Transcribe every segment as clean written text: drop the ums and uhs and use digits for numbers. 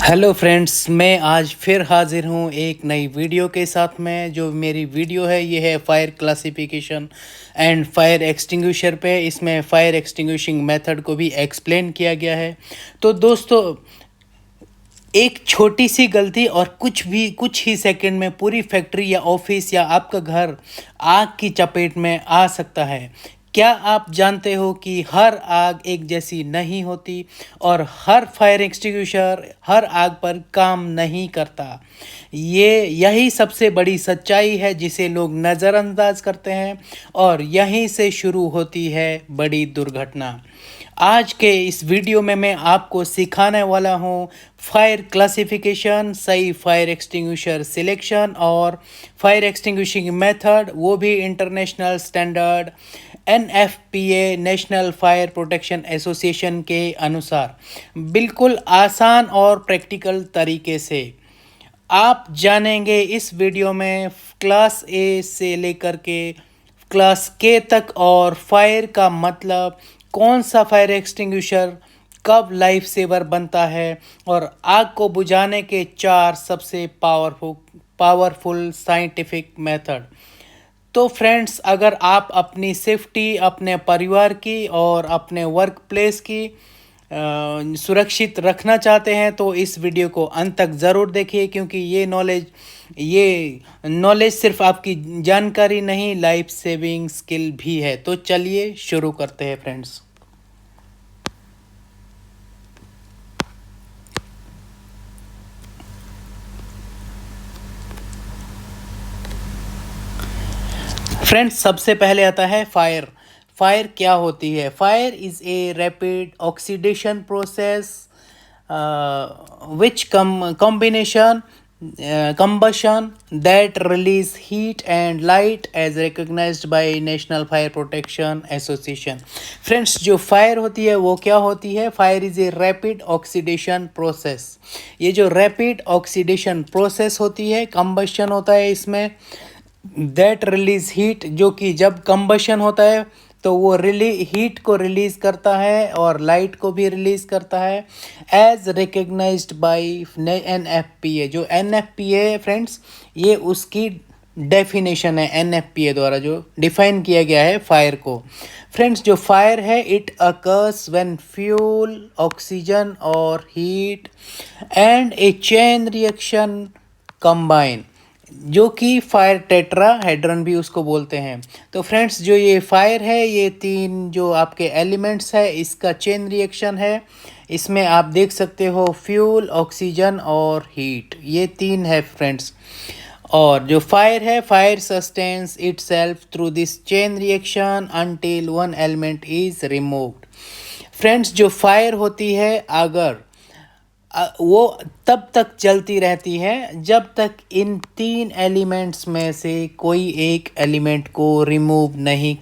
Hello friends, मैं आज फिर हाजिर हूँ एक नई वीडियो के साथ में। जो मेरी वीडियो है ये है fire classification and fire extinguisher पे। इसमें फायर एक्सटिंग्विशिंग मेथड को भी एक्सप्लेन किया गया है। तो दोस्तों, एक छोटी सी गलती और कुछ ही सेकंड में पूरी फैक्ट्री या ऑफिस या आपका घर आग की चपेट में आ सकता है। क्या आप जानते हो कि हर आग एक जैसी नहीं होती और हर फायर एक्सटिंग्विशर हर आग पर काम नहीं करता। यही सबसे बड़ी सच्चाई है जिसे लोग नज़रअंदाज करते हैं और यहीं से शुरू होती है बड़ी दुर्घटना। आज के इस वीडियो में मैं आपको सिखाने वाला हूँ फायर क्लासिफिकेशन, सही फायर एक्सटिंग्विशर सिलेक्शन और फायर एक्सटिंग्विशिंग मेथड, वो भी international standard NFPA national fire protection association के अनुसार, बिल्कुल आसान और प्रैक्टिकल तरीके से। आप जानेंगे इस वीडियो में क्लास ए से लेकर के क्लास के तक और फायर का मतलब, कौन सा फायर एक्सटिंग्विशर कब लाइफ सेवर बनता है और आग को बुझाने के 4 सबसे पावरफुल साइंटिफिक मेथड। तो फ्रेंड्स, अगर आप अपनी सेफ्टी, अपने परिवार की और अपने वर्क प्लेस की सुरक्षित रखना चाहते हैं तो इस वीडियो को अंत तक ज़रूर देखिए, क्योंकि ये नॉलेज सिर्फ आपकी जानकारी नहीं, लाइफ सेविंग स्किल भी है। तो चलिए शुरू करते हैं फ्रेंड्स। फ्रेंड्स, सबसे पहले आता है फायर। फायर क्या होती है? Fire is a rapid oxidation process which combustion that release heat and light as recognized by National Fire Protection Association। Friends, जो फायर होती है वो क्या होती है? Fire is a rapid oxidation process. ये जो रैपिड ऑक्सीडेशन प्रोसेस होती है, कंबशन होता है इसमें, दैट रिलीज हीट, जो कि जब कंबशन होता है तो वो हीट को रिलीज़ करता है और लाइट को भी रिलीज़ करता है, एज रिकग्नाइज्ड बाय NFPA। जो NFPA फ्रेंड्स, ये उसकी डेफिनेशन है, NFPA द्वारा जो डिफाइन किया गया है फायर को। फ्रेंड्स, जो फायर है, it occurs when fuel, oxygen और heat and a chain reaction combine, जो कि फायर टेट्राहेड्रन भी उसको बोलते हैं। तो फ्रेंड्स, जो ये फायर है, ये 3 जो आपके एलिमेंट्स है, इसका चेन रिएक्शन है। इसमें आप देख सकते हो फ्यूल, ऑक्सीजन और हीट, ये 3 है फ्रेंड्स। और जो फायर है, fire sustains itself through this chain reaction until one element is removed. Friends, जो फायर होती है, अगर वो तब तक चलती रहती है जब तक इन 3 एलिमेंट्स में से कोई एक एलिमेंट को रिमूव नहीं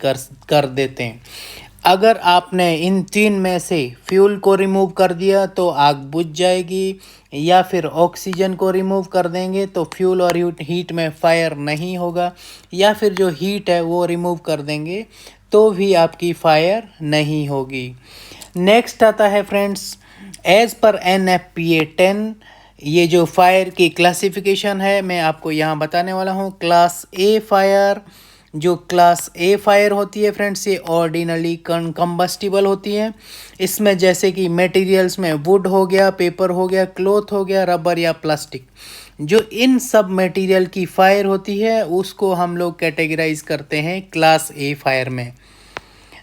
कर देते। अगर आपने इन 3 में से फ्यूल को रिमूव कर दिया तो आग बुझ जाएगी, या फिर ऑक्सीजन को रिमूव कर देंगे तो फ्यूल और हीट में फायर नहीं होगा, या फिर जो हीट है वो रिमूव कर देंगे तो भी आपकी फायर नहीं होगी। नेक्स्ट आता है फ्रेंड्स, एज पर NFPA 10, ये जो फायर की क्लासिफिकेशन है मैं आपको यहाँ बताने वाला हूँ। क्लास ए फायर, जो क्लास ए फायर होती है फ्रेंड्स, ये ऑर्डिनरी कंबस्टिबल होती है। इसमें जैसे कि मटेरियल्स में वुड हो गया, पेपर हो गया, क्लॉथ हो गया, रबर या प्लास्टिक, जो इन सब मटेरियल की फायर होती है उसको हम लोग कैटेगराइज करते हैं क्लास ए फायर में।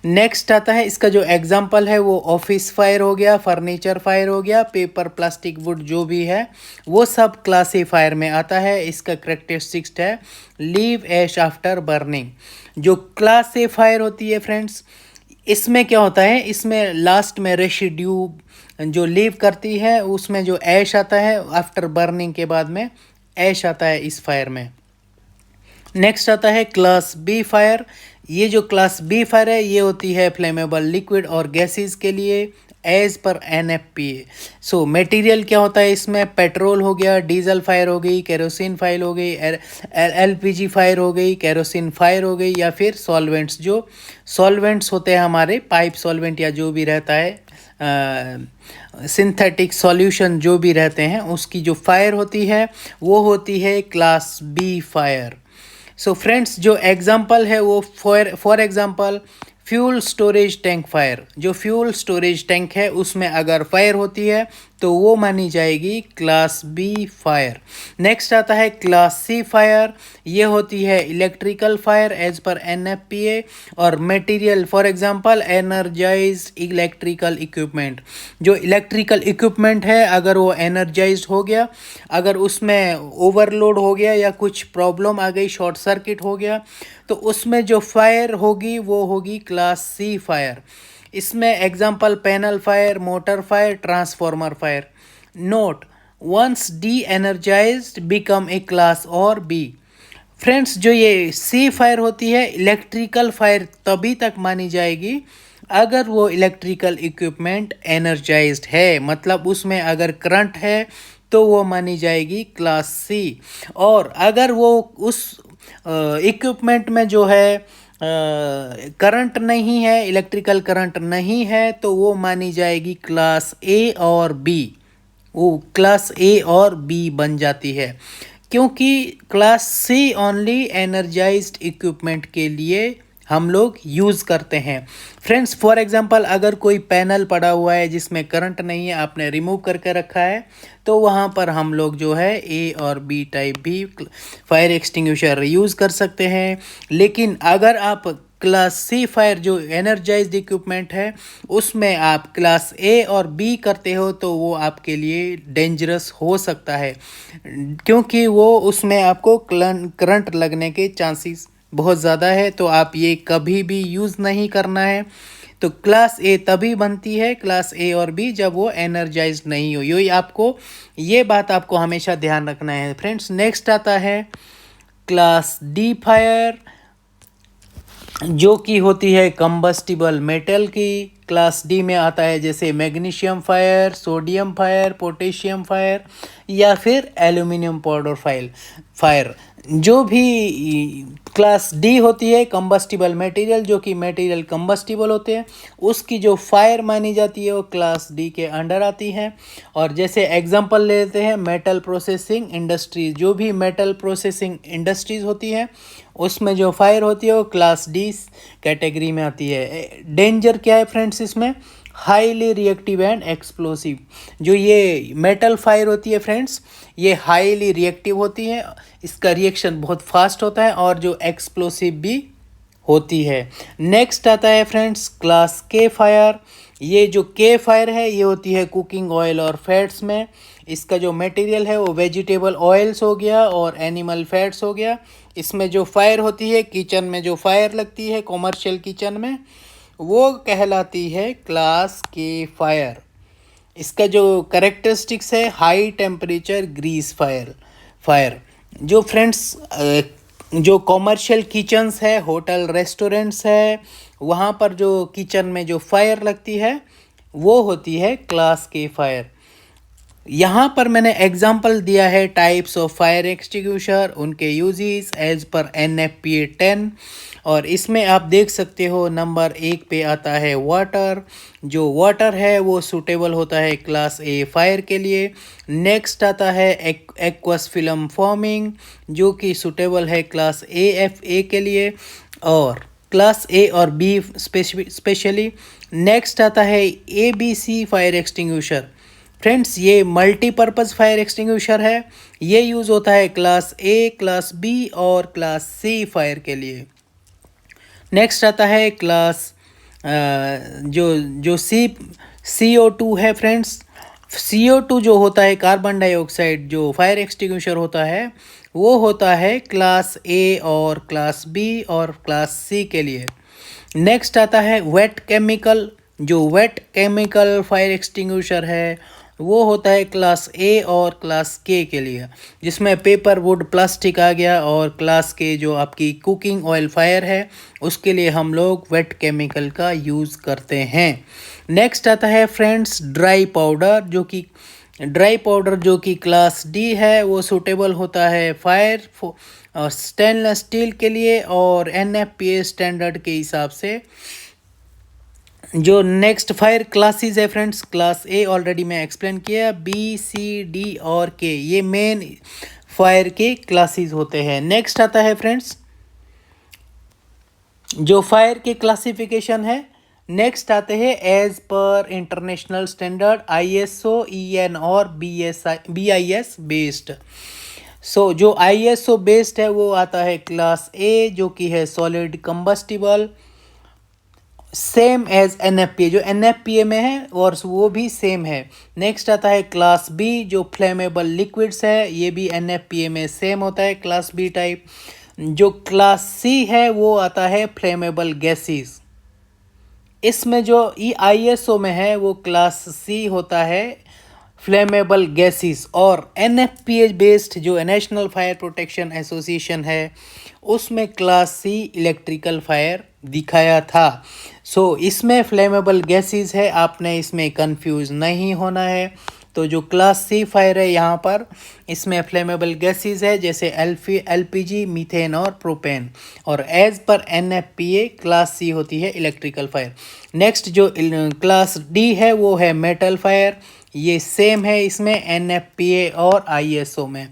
नेक्स्ट आता है, इसका जो एग्जांपल है वो ऑफिस फायर हो गया, फर्नीचर फायर हो गया, पेपर, प्लास्टिक, वुड जो भी है वो सब क्लास ए फायर में आता है। इसका करेक्टरिस्टिक्स है लीव एश आफ्टर बर्निंग। जो क्लास ए फायर होती है फ्रेंड्स, इसमें क्या होता है, इसमें लास्ट में रेसिड्यू जो लीव करती है उसमें जो ऐश आता है, आफ्टर बर्निंग के बाद में ऐश आता है इस फायर में। नेक्स्ट आता है क्लास बी फायर। ये जो क्लास बी फायर है ये होती है फ्लेमेबल लिक्विड और गैसेस के लिए, as per NFPA। So material क्या होता है इसमें, पेट्रोल हो गया, डीजल फायर हो गई, केरोसिन फायर हो गई, LPG फायर हो गई, केरोसिन फायर हो गई, या फिर सॉल्वेंट्स, जो सॉल्वेंट्स होते हैं हमारे पाइप सॉल्वेंट या जो भी रहता है सिंथेटिक सॉल्यूशन जो भी रहते हैं उसकी जो फायर होती है वो होती है class B fire. So friends जो एग्जांपल है वो for example fuel storage tank fire. जो फ्यूल स्टोरेज टैंक है उसमें अगर फायर होती है तो वो मानी जाएगी क्लास बी फायर। नेक्स्ट आता है क्लास सी फायर। ये होती है इलेक्ट्रिकल फायर एज पर एनएफपीए और material for example energised electrical equipment. जो इलेक्ट्रिकल इक्विपमेंट है अगर वो एनर्जाइज्ड हो गया, अगर उसमें ओवरलोड हो गया या कुछ प्रॉब्लम आ गई, शॉर्ट सर्किट हो गया, तो उसमें जो फायर होगी वो होगी क्लास सी फायर। इसमें example panel fire, motor fire, transformer fire. Note once de-energised become A class और बी। फ्रेंड्स जो ये सी फायर होती है इलेक्ट्रिकल फायर तभी तक मानी जाएगी अगर वो इलेक्ट्रिकल इक्विपमेंट एनर्जाइज्ड है, मतलब उसमें अगर करंट है तो वो मानी जाएगी क्लास सी। और अगर वो उस इक्विपमेंट में जो है करंट नहीं है, इलेक्ट्रिकल करंट नहीं है, तो वो मानी जाएगी क्लास ए और बी। वो क्लास ए और बी बन जाती है क्योंकि class C only energised equipment के लिए हम लोग यूज़ करते हैं। फ्रेंड्स फॉर एग्जांपल अगर कोई पैनल पड़ा हुआ है जिसमें करंट नहीं है, आपने रिमूव करके रखा है, तो वहाँ पर हम लोग जो है ए और बी टाइप भी फायर एक्सटिंग्विशर यूज़ कर सकते हैं। लेकिन अगर आप क्लास सी फायर जो एनर्जाइज्ड इक्विपमेंट है उसमें आप क्लास ए और बी करते हो तो वो आपके लिए डेंजरस हो सकता है क्योंकि वो उसमें आपको करंट लगने के चांसेस बहुत ज़्यादा है, तो आप ये कभी भी यूज़ नहीं करना है। तो क्लास ए तभी बनती है, क्लास ए और बी, जब वो एनर्जाइज्ड नहीं हो। ये बात आपको हमेशा ध्यान रखना है फ्रेंड्स। नेक्स्ट आता है क्लास डी फायर जो कि होती है कंबस्टिबल मेटल की। क्लास डी में आता है जैसे magnesium fire, sodium fire, potassium fire या फिर एल्यूमिनियम पाउडर फायर। जो भी क्लास डी होती है कंबस्टिबल मटेरियल, जो कि मटेरियल कंबस्टिबल होते हैं, उसकी जो फायर मानी जाती है वो क्लास डी के अंडर आती है। और जैसे एग्जांपल लेते हैं मेटल प्रोसेसिंग इंडस्ट्रीज, जो भी मेटल प्रोसेसिंग इंडस्ट्रीज होती है उसमें जो फायर होती है वो क्लास डी कैटेगरी में आती है। डेंजर क्या है फ्रेंड्स इसमें? Highly reactive and explosive. जो ये मेटल फायर होती है फ्रेंड्स ये हाईली रिएक्टिव होती है, इसका रिएक्शन बहुत फास्ट होता है और जो एक्सप्लोसिव भी होती है। नेक्स्ट आता है फ्रेंड्स क्लास के फायर। ये जो के फायर है ये होती है कुकिंग ऑयल और फैट्स में। इसका जो मटेरियल है वो वेजिटेबल ऑयल्स हो गया और एनिमल फैट्स हो गया। इसमें जो फायर होती है किचन में, जो फायर लगती है कॉमर्शियल किचन में, वो कहलाती है क्लास के फायर। इसका जो करेक्टरिस्टिक्स है हाई टेम्परेचर ग्रीस फायर। जो फ्रेंड्स जो कॉमर्शियल किचन्स है, होटल रेस्टोरेंट्स है, वहाँ पर जो किचन में जो फायर लगती है वो होती है क्लास के फायर। यहाँ पर मैंने एग्जाम्पल दिया है टाइप्स ऑफ फायर एक्सटिंग्विशर, उनके यूजेस एज पर NFPA 10। और इसमें आप देख सकते हो नंबर 1 पे आता है वाटर। जो वाटर है वो सूटेबल होता है क्लास ए फायर के लिए। नेक्स्ट आता है एक्वस फिल्म फॉर्मिंग जो कि सूटेबल है क्लास AFA के लिए और क्लास ए और बी स्पेशली। नेक्स्ट आता है ABC फायर एक्सटिंग्विशर। फ्रेंड्स ये मल्टीपर्पज़ फायर एक्सटिंग्विशर है, ये यूज़ होता है क्लास ए, क्लास बी और क्लास सी फायर के लिए। नेक्स्ट आता है क्लास जो CO2 है फ्रेंड्स। CO2 जो होता है कार्बन डाइऑक्साइड, जो फायर एक्सटिंग्विशर होता है वो होता है क्लास ए और क्लास बी और क्लास सी के लिए। नेक्स्ट आता है वेट केमिकल। जो वेट केमिकल फायर एक्सटिंग्विशर है वो होता है क्लास ए और क्लास के लिए, जिसमें पेपर, वुड, प्लास्टिक आ गया। और क्लास के जो आपकी कुकिंग ऑयल फायर है उसके लिए हम लोग वेट केमिकल का यूज़ करते हैं। नेक्स्ट आता है फ्रेंड्स ड्राई पाउडर जो कि क्लास डी है, वो सूटेबल होता है फायर स्टेनलेस स्टील के लिए और NFPA स्टैंडर्ड के हिसाब से जो नेक्स्ट फायर क्लासेस है फ्रेंड्स, क्लास ए ऑलरेडी मैं एक्सप्लेन किया, बी सी डी और के, ये मेन फायर के क्लासेस होते हैं। नेक्स्ट आता है फ्रेंड्स जो फायर के क्लासिफिकेशन है, नेक्स्ट आते हैं as per international standard ISO ईएन और बीआईएस बेस्ड। सो जो आईएसओ बेस्ड है वो आता है क्लास ए, जो कि है सॉलिड कंबस्टिबल, सेम एज एनएफपीए, जो एनएफपीए में है और वो भी सेम है। नेक्स्ट आता है क्लास बी, जो फ्लेमेबल लिक्विड्स है, ये भी एनएफपीए में सेम होता है, क्लास बी टाइप। जो क्लास सी है वो आता है फ्लेमेबल गैसेस, इसमें जो आईएसओ में है वो क्लास सी होता है फ्लेमेबल गैसेस। और एनएफपीए बेस्ड जो नेशनल फायर प्रोटेक्शन एसोसिएशन है उसमें क्लास सी इलेक्ट्रिकल फायर दिखाया था। सो इसमें फ्लेमेबल गैसेस है, आपने इसमें कंफ्यूज नहीं होना है। तो जो क्लास सी फायर है यहाँ पर, इसमें फ्लेमेबल गैसेस है जैसे एलपीजी, मीथेन और प्रोपेन, और एज पर एनएफपीए क्लास सी होती है इलेक्ट्रिकल फायर। नेक्स्ट जो क्लास डी है वो है मेटल फायर, ये सेम है इसमें एनएफपीए और आईएसओ में।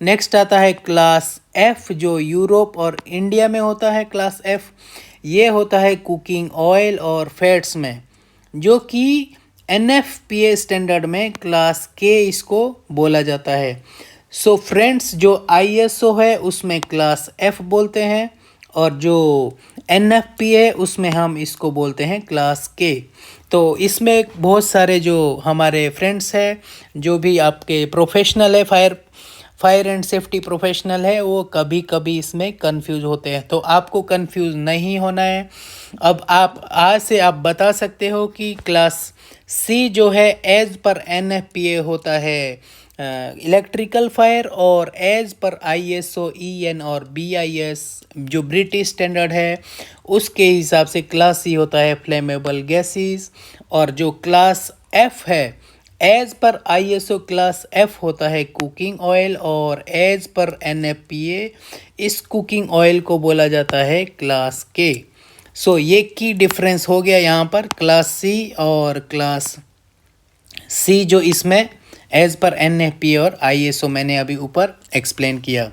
नेक्स्ट आता है क्लास एफ, जो यूरोप और इंडिया में होता है। क्लास एफ ये होता है कुकिंग ऑयल और फैट्स में, जो कि एनएफपीए स्टैंडर्ड में क्लास के इसको बोला जाता है। सो फ्रेंड्स जो आईएसओ है उसमें क्लास एफ बोलते हैं, और जो एनएफपीए है उसमें हम इसको बोलते हैं क्लास के। तो इसमें बहुत सारे जो हमारे फ्रेंड्स हैं, जो भी आपके प्रोफेशनल है, फायर एंड सेफ्टी प्रोफेशनल है, वो कभी कभी इसमें कंफ्यूज होते हैं। तो आपको कंफ्यूज नहीं होना है। अब आप आज से आप बता सकते हो कि क्लास सी जो है एज पर एनएफपीए होता है इलेक्ट्रिकल फायर, और एज पर आईएसओ ईएन और बीआईएस जो ब्रिटिश स्टैंडर्ड है उसके हिसाब से क्लास सी होता है फ्लेमेबल गैसेस। और जो क्लास एफ है as per ISO class F होता है कुकिंग ऑयल, और एज पर एनएफपीए इस कुकिंग ऑयल को बोला जाता है क्लास के। सो ये की डिफरेंस हो गया यहाँ पर क्लास सी और क्लास सी, जो इसमें एज पर एनएफपीए और आईएसओ मैंने अभी ऊपर एक्सप्लेन किया।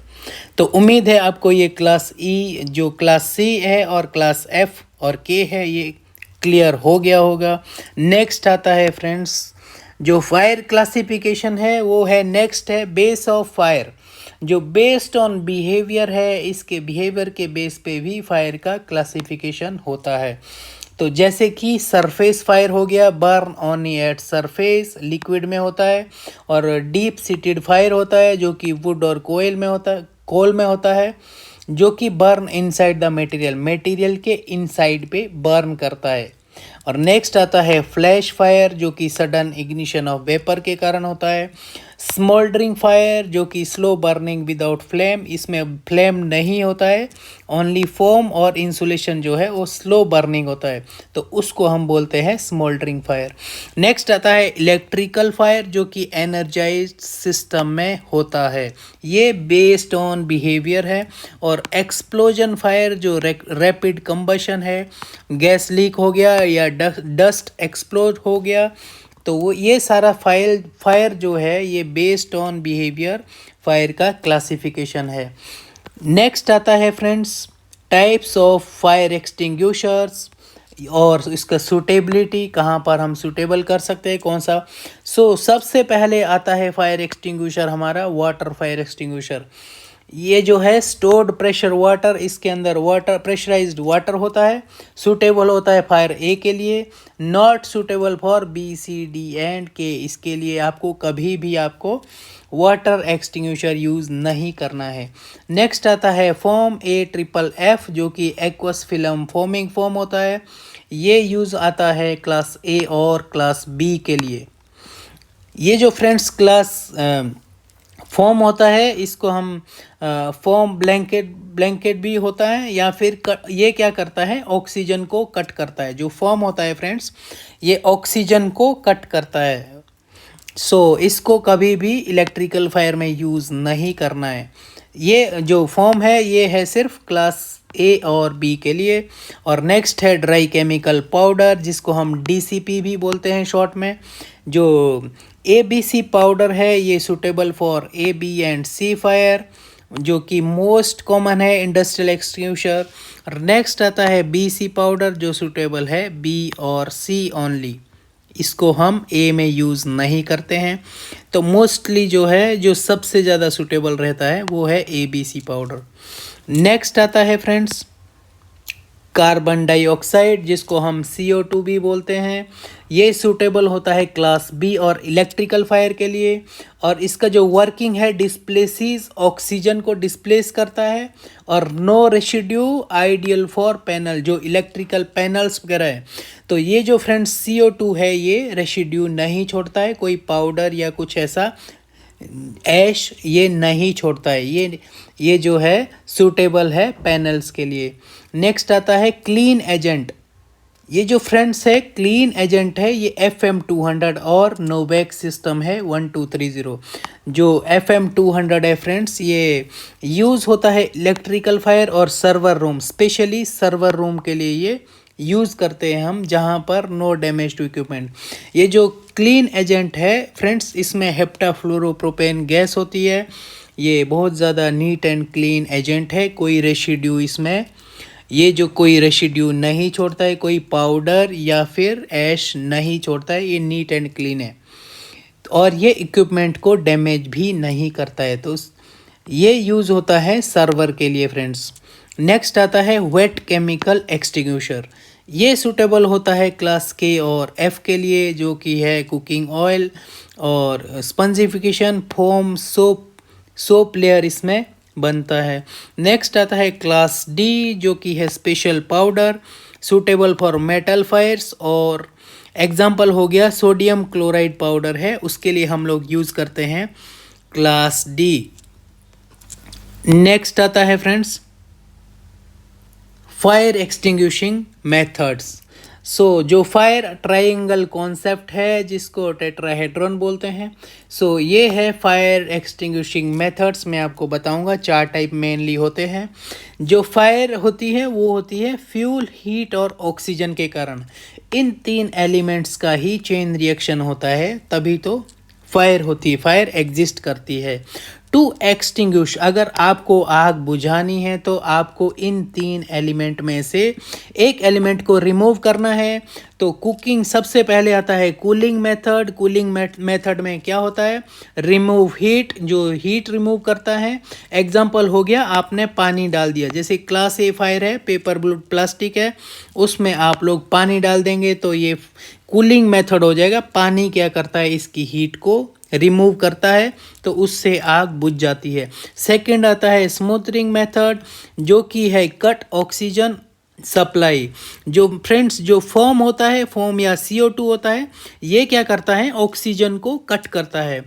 तो उम्मीद है आपको ये क्लास ई, जो क्लास सी है और क्लास एफ और के है, ये क्लियर हो गया होगा। नेक्स्ट आता है फ्रेंड्स जो फायर क्लासिफिकेशन है वो है, नेक्स्ट है बेस ऑफ फायर, जो बेस्ड ऑन बिहेवियर है, इसके बिहेवियर के बेस पे भी फायर का क्लासिफिकेशन होता है। तो जैसे कि सरफेस फायर हो गया, burn only at surface, liquid में होता है। और डीप सीटेड फायर होता है जो कि वुड और कोल में होता है, जो कि बर्न इनसाइड द मटेरियल के इनसाइड पे बर्न करता है। और नेक्स्ट आता है फ्लैश फायर, जो कि सडन इग्निशन ऑफ वेपर के कारण होता है। स्मोल्डरिंग फायर, जो कि स्लो बर्निंग विदाउट फ्लेम, इसमें फ्लेम नहीं होता है, ओनली फोम और इंसुलेशन जो है वो स्लो बर्निंग होता है, तो उसको हम बोलते हैं स्मोल्डरिंग फायर। नेक्स्ट आता है इलेक्ट्रिकल फायर, जो कि एनर्जाइज्ड सिस्टम में होता है, ये बेस्ड ऑन बिहेवियर है। और एक्सप्लोजन फायर जो रैपिड कंबशन है, गैस लीक हो गया या डस्ट एक्सप्लोड हो गया, तो वो ये सारा फायर जो है ये बेस्ड ऑन बिहेवियर फायर का क्लासिफिकेशन है। नेक्स्ट आता है friends types of fire extinguishers और इसका सूटेबिलिटी, कहाँ पर हम सूटेबल कर सकते हैं, कौन सा। सबसे पहले आता है फायर एक्सटिंग्विशर हमारा वाटर फायर एक्सटिंग्विशर। ये जो है स्टोर्ड प्रेशर वाटर, इसके अंदर वाटर प्रेशराइज्ड वाटर होता है, सूटेबल होता है फायर ए के लिए, not suitable for B C D and K. इसके लिए आपको कभी भी आपको वाटर एक्सटिंग्विशर यूज़ नहीं करना है। नेक्स्ट आता है फोम AFFF, जो कि एक्वस फिल्म फोमिंग फोम होता है, ये यूज़ आता है क्लास ए और क्लास बी के लिए। ये जो फ्रेंड्स क्लास फोम होता है, इसको हम फोम ब्लैंकेट भी होता है, या फिर ये क्या करता है, ऑक्सीजन को कट करता है। जो फोम होता है फ्रेंड्स ये ऑक्सीजन को कट करता है। इसको कभी भी इलेक्ट्रिकल फायर में यूज़ नहीं करना है। ये जो फोम है ये है सिर्फ क्लास ए और बी के लिए। और नेक्स्ट है ड्राई केमिकल पाउडर, जिसको हम डीसीपी भी बोलते हैं शॉर्ट में। जो एबीसी पाउडर है ये suitable for A B and C fire, जो कि मोस्ट कॉमन है इंडस्ट्रियल एक्सटिंग्विशर। और नेक्स्ट आता है बीसी पाउडर, जो सूटेबल है बी और सी ओनली, इसको हम ए में यूज़ नहीं करते हैं। तो मोस्टली जो है, जो सबसे ज़्यादा सूटेबल रहता है वो है एबीसी पाउडर। नेक्स्ट आता है फ्रेंड्स कार्बन डाइऑक्साइड, जिसको हम CO2 भी बोलते हैं। ये सूटेबल होता है क्लास बी और इलेक्ट्रिकल फायर के लिए। और इसका जो वर्किंग है, डिस्प्लेसिस ऑक्सीजन को डिस्प्लेस करता है। और no residue, ideal for panel, जो इलेक्ट्रिकल पैनल्स वगैरह है। तो ये जो फ्रेंड्स CO2 है ये रेसिड्यू नहीं छोड़ता है, कोई पाउडर या कुछ ऐसा ऐश ये नहीं छोड़ता है। ये जो है सूटेबल है पैनल्स के लिए। नेक्स्ट आता है क्लीन एजेंट। ये जो फ्रेंड्स है क्लीन एजेंट है, ये FM200 और नोवेक सिस्टम है 1230। जो FM200 है फ्रेंड्स, ये यूज़ होता है इलेक्ट्रिकल फायर और server room, specially server room के लिए ये यूज़ करते हैं हम, जहाँ पर नो डैमेज टू इक्विपमेंट। ये जो क्लीन एजेंट है फ्रेंड्स, इसमें हेप्टाफ्लोरोप्रोपेन गैस होती है। ये बहुत ज़्यादा नीट एंड क्लीन एजेंट है, कोई रेसिड्यू इसमें, ये जो कोई रेसिड्यू नहीं छोड़ता है, कोई पाउडर या फिर ऐश नहीं छोड़ता है, ये नीट एंड क्लीन है। और ये इक्विपमेंट को डैमेज भी नहीं करता है। तो ये यूज़ होता है सर्वर के लिए फ्रेंड्स। नेक्स्ट आता है वेट केमिकल एक्सटिंग्विशर। ये सूटेबल होता है क्लास के और एफ के लिए, जो कि है कुकिंग ऑयल और स्पंजिफिकेशन, फोम, सोप लेयर इसमें बनता है। नेक्स्ट आता है क्लास डी, जो कि है special powder, suitable for metal fires. और एग्जाम्पल हो गया सोडियम क्लोराइड पाउडर है, उसके लिए हम लोग यूज़ करते हैं क्लास डी। नेक्स्ट आता है फ्रेंड्स फायर एक्सटिंग्विशिंग मेथड्स। जो फायर ट्रायंगल कॉन्सेप्ट है, जिसको टेट्राहेड्रॉन बोलते हैं। ये है फायर एक्सटिंग्विशिंग मेथड्स। मैं आपको बताऊंगा 4 टाइप मेनली होते हैं। जो फायर होती है वो होती है फ्यूल, हीट और ऑक्सीजन के कारण। इन 3 एलिमेंट्स का ही चेन रिएक्शन होता है, तभी तो फायर होती है, फायर एग्जिस्ट करती है। टू एक्सटिंग्विश, अगर आपको आग बुझानी है तो आपको इन 3 एलिमेंट में से एक एलिमेंट को रिमूव करना है। तो कुकिंग सबसे पहले आता है कूलिंग मेथड। कूलिंग मेथड में क्या होता है, रिमूव हीट, जो हीट रिमूव करता है। एग्जांपल हो गया, आपने पानी डाल दिया, जैसे क्लास ए फायर है, पेपर प्लास्टिक है, उसमें आप लोग पानी डाल देंगे तो ये कूलिंग मेथड हो जाएगा। पानी क्या करता है, इसकी हीट को रिमूव करता है, तो उससे आग बुझ जाती है। सेकंड आता है स्मूथरिंग मेथड, जो कि है कट ऑक्सीजन सप्लाई। जो फ्रेंड्स जो फोम होता है, फोम या CO2 होता है, ये क्या करता है, ऑक्सीजन को कट करता है।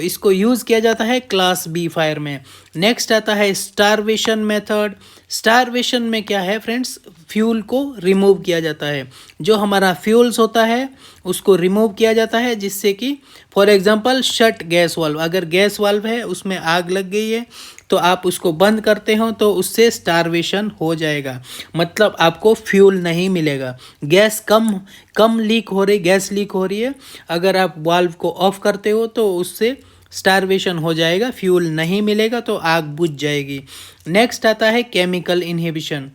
इसको यूज़ किया जाता है क्लास बी फायर में। नेक्स्ट आता है स्टारवेशन मेथड। स्टारवेशन में क्या है फ्रेंड्स, फ्यूल को रिमूव किया जाता है। जो हमारा फ्यूल्स होता है उसको रिमूव किया जाता है, जिससे कि for example shut gas valve, अगर गैस वाल्व है उसमें आग लग गई है तो आप उसको बंद करते हो तो उससे स्टारवेशन हो जाएगा, मतलब आपको फ्यूल नहीं मिलेगा। गैस कम लीक हो रही, गैस लीक हो रही है, अगर आप वाल्व को ऑफ करते हो तो उससे स्टारवेशन हो जाएगा, फ्यूल नहीं मिलेगा तो आग बुझ जाएगी। नेक्स्ट आता है केमिकल इनहिबिशन।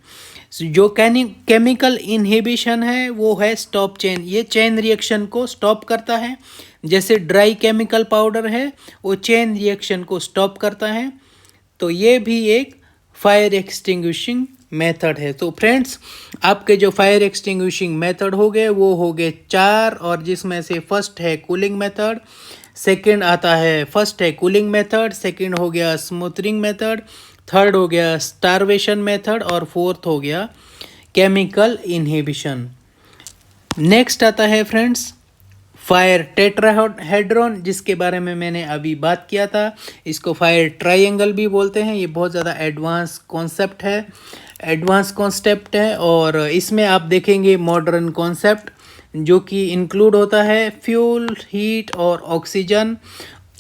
जो केमिकल इनहिबिशन है वो है स्टॉप चेन। ये चेन रिएक्शन को स्टॉप करता है, जैसे ड्राई केमिकल पाउडर है वो चेन रिएक्शन को स्टॉप करता है। तो ये भी एक फायर एक्सटिंग्विशिंग मेथड है। तो फ्रेंड्स आपके जो फायर एक्सटिंग्विशिंग मेथड हो गए वो हो गए 4, और जिसमें से फर्स्ट है कूलिंग मेथड, सेकंड आता है फर्स्ट है कूलिंग मेथड, सेकंड हो गया स्मूथरिंग मेथड, थर्ड हो गया स्टारवेशन मेथड और फोर्थ हो गया केमिकल इनहिबिशन। नेक्स्ट आता है फ्रेंड्स फायर टेट्राहेड्रॉन, जिसके बारे में मैंने अभी बात किया था। इसको फायर ट्रायंगल भी बोलते हैं। ये बहुत ज़्यादा एडवांस कॉन्सेप्ट है और इसमें आप देखेंगे मॉडर्न कॉन्सेप्ट, जो कि इंक्लूड होता है फ्यूल, हीट और ऑक्सीजन।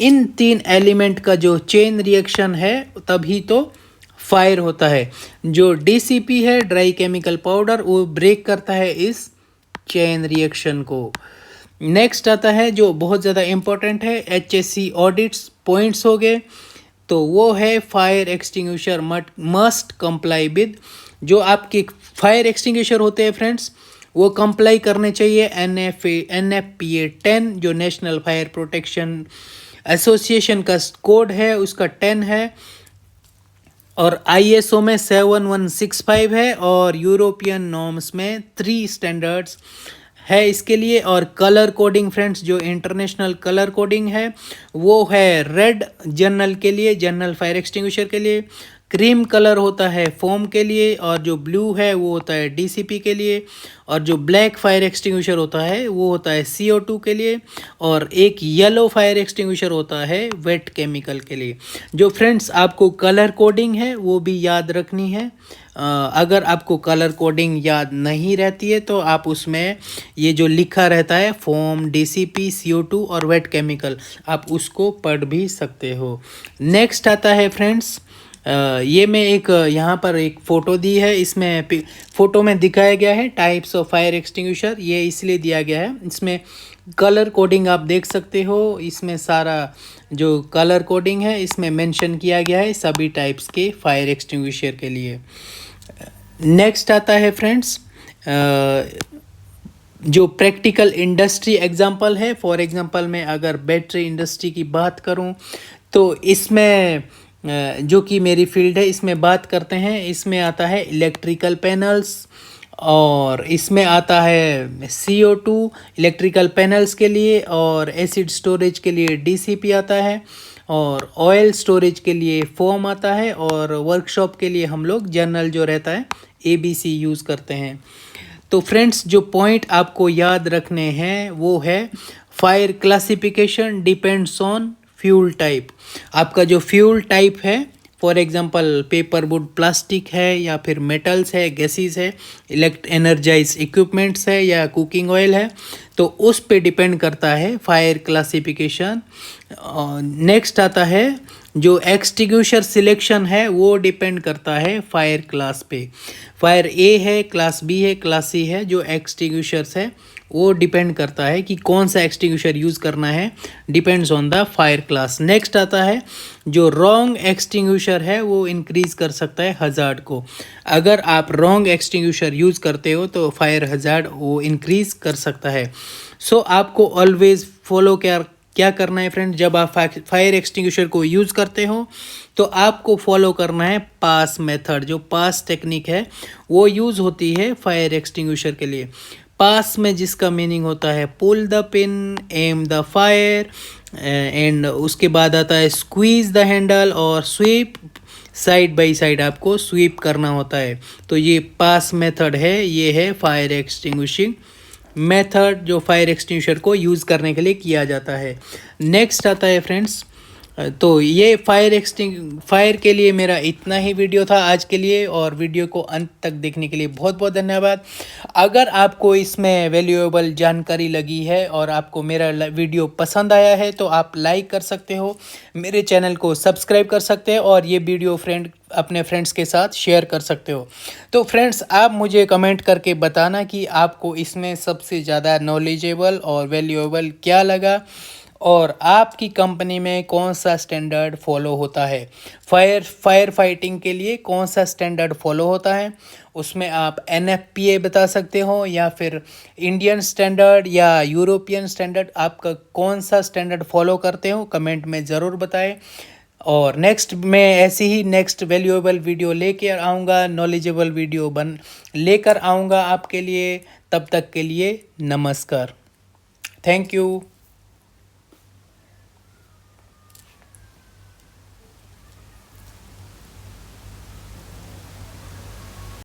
इन 3 एलिमेंट का जो चेन रिएक्शन है, तभी तो फायर होता है। जो DCP है, ड्राई केमिकल पाउडर, वो ब्रेक करता है इस चेन रिएक्शन को। नेक्स्ट आता है जो बहुत ज़्यादा इम्पोर्टेंट है, HSC ऑडिट्स पॉइंट्स हो गए, तो वो है fire extinguisher must comply with. जो आपके फायर एक्सटिंग्विशर होते हैं फ्रेंड्स, वो कंप्लाई करने चाहिए NFPA 10, जो नेशनल फायर प्रोटेक्शन एसोसिएशन का कोड है, उसका 10 है, और ISO में 7165 है, और यूरोपियन नॉर्म्स में 3 स्टैंडर्ड्स है इसके लिए। और कलर कोडिंग फ्रेंड्स, जो इंटरनेशनल कलर कोडिंग है वो है रेड जनरल के लिए, जनरल फायर एक्सटिंग्विशर के लिए, क्रीम कलर होता है फोम के लिए, और जो ब्लू है वो होता है DCP के लिए, और जो ब्लैक फायर एक्सटिंग्विशर होता है वो होता है CO2 के लिए, और एक येलो फायर एक्सटिंग्विशर होता है वेट केमिकल के लिए। जो फ्रेंड्स आपको कलर कोडिंग है वो भी याद रखनी है। अगर आपको कलर कोडिंग याद नहीं रहती है तो आप उसमें ये जो लिखा रहता है फोम, DCP, CO2 और वेट केमिकल, आप उसको पढ़ भी सकते हो। नेक्स्ट आता है फ्रेंड्स, ये मैं एक यहाँ पर एक फ़ोटो दी है, इसमें फ़ोटो में दिखाया गया है टाइप्स ऑफ फायर एक्सटिंग्विशर। ये इसलिए दिया गया है, इसमें कलर कोडिंग आप देख सकते हो, इसमें सारा जो कलर कोडिंग है इसमें मेंशन किया गया है सभी टाइप्स के फायर एक्सटिंग्विशर के लिए। नेक्स्ट आता है फ्रेंड्स जो प्रैक्टिकल इंडस्ट्री एग्जांपल है। फॉर एग्जांपल मैं अगर बैटरी इंडस्ट्री की बात करूं तो इसमें जो कि मेरी फील्ड है इसमें बात करते हैं। इसमें आता है इलेक्ट्रिकल पैनल्स, और इसमें आता है CO2 इलेक्ट्रिकल पैनल्स के लिए, और एसिड स्टोरेज के लिए DCP आता है, और ऑयल स्टोरेज के लिए फोम आता है, और वर्कशॉप के लिए हम लोग जनरल जो रहता है ABC यूज़ करते हैं। तो फ्रेंड्स जो पॉइंट आपको याद रखने हैं वो है fire classification depends on fuel type. आपका जो फ्यूल टाइप है, for example paper would plastic है, या फिर मेटल्स है, गैसेस है, एनर्जाइज इक्विपमेंट्स है, या कुकिंग ऑयल है, तो उस पे डिपेंड करता है फायर क्लासिफिकेशन। नेक्स्ट आता है जो एक्सटिंग्विशर सिलेक्शन है वो डिपेंड करता है फायर क्लास पे। फायर A है, क्लास B है, क्लास C है। जो एक्सटिंग्विशर्स है वो डिपेंड करता है कि कौन सा एक्सटिंग्विशर यूज़ करना है, depends on the fire class. Next आता है जो रॉन्ग एक्सटिंग्विशर है वो इंक्रीज़ कर सकता है हज़ार्ड को। अगर आप रॉन्ग एक्सटिंग्विशर यूज़ करते हो तो फायर हज़ार्ड वो इंक्रीज़ कर सकता है। सो आपको ऑलवेज़ फॉलो क्या करना है फ्रेंड, जब आप फायर एक्सटिंग्विशर को यूज़ करते हो तो आपको फॉलो करना है पास मेथड। जो पास टेक्निक है वो यूज़ होती है फायर एक्सटिंग्विशर के लिए। पास में जिसका मीनिंग होता है pull the pin, aim the fire, and उसके बाद आता है स्क्वीज द हैंडल, और स्वीप साइड बाय साइड आपको स्वीप करना होता है। तो ये पास मेथड है, ये है फायर एक्सटिंग्विशिंग मेथड जो फायर एक्सटिंग्विशर को यूज़ करने के लिए किया जाता है। नेक्स्ट आता है फ्रेंड्स, तो ये फायर के लिए मेरा इतना ही वीडियो था आज के लिए, और वीडियो को अंत तक देखने के लिए बहुत बहुत धन्यवाद। अगर आपको इसमें वैल्यूएबल जानकारी लगी है और आपको मेरा वीडियो पसंद आया है तो आप लाइक कर सकते हो, मेरे चैनल को सब्सक्राइब कर सकते हैं, और ये वीडियो अपने फ्रेंड्स के साथ शेयर कर सकते हो। तो फ्रेंड्स आप मुझे कमेंट करके बताना कि आपको इसमें सबसे ज़्यादा नॉलेजेबल और वैल्यूएबल क्या लगा, और आपकी कंपनी में कौन सा स्टैंडर्ड फॉलो होता है। फायर फाइटिंग के लिए कौन सा स्टैंडर्ड फॉलो होता है, उसमें आप NFPA बता सकते हो, या फिर इंडियन स्टैंडर्ड या यूरोपियन स्टैंडर्ड, आपका कौन सा स्टैंडर्ड फॉलो करते हो कमेंट में ज़रूर बताएं। और नेक्स्ट मैं ऐसी ही नेक्स्ट वैल्यूएबल वीडियो लेकर आऊँगा, नॉलेजेबल वीडियो लेकर आऊँगा आपके लिए। तब तक के लिए नमस्कार, थैंक यू।